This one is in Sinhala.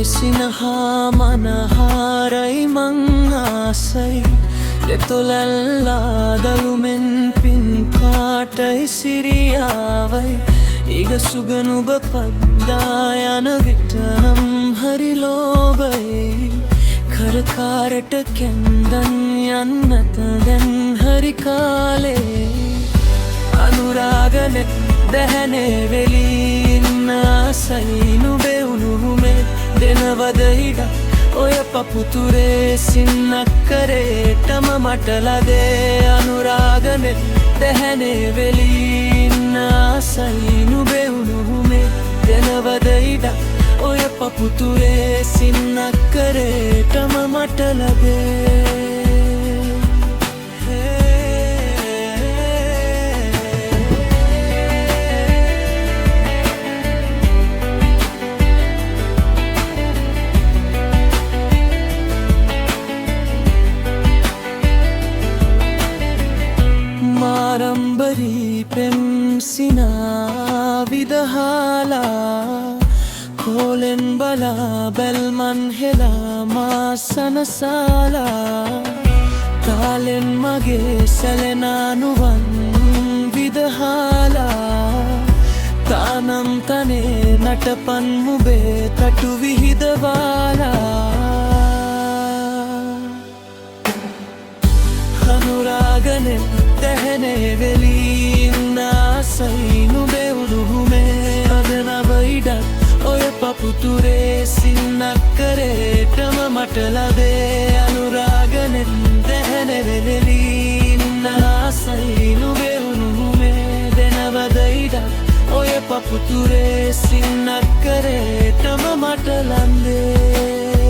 සිනහා මනහාරයි මං ආසයි දෙතොලැල්ලා දළුමෙන් පින් පාටයි සිරියාවයි ඉගසුගනුබ පද්දා යන විටනම් හරි ලෝබයි කරකාරට කැන්දන් යන්නත දැන් හරි කාලේ අනුරාගනෙ දැහැනේ වෙලින්න ආසයි නුබේ උණුහුමේ දෙනවද ඉඩ ඔය පපුතුරේ සින්නක් කරේටම මට ලදේ අනුරාගනෙ දැහැනේ වෙලින්න ආසයි නුබේ උණුහුමේ දෙනවද ඉඩ ඔය පපුතුරේ සින්නක් කරේටම මට ලදේ ආරම්භරී පෙම් සිනා විදහාලා කෝලෙන් බලා බැල්මන් හෙලා මා සනසාලා තාලෙන් මගේ සැලෙනානුවන් විදහාලා තානම් තනේ නටපන් මුබේ තටු විහිදවාලා අනුරාගනෙන් දැහැනේ වෙලින්න ආසයි නුබේ උණුහුමේ අදනව ඉඩක් ඔය පපුතුරේ සින්නක් කරේටම මට ලදේ අනුරාගනෙන් දැහැනේ වෙලින්න ආසයි නුබේ උණුහුමේ දෙනවද ඉඩක් ඔය පපුතුරේ සින්නක් කරේටම මට ලන්දේ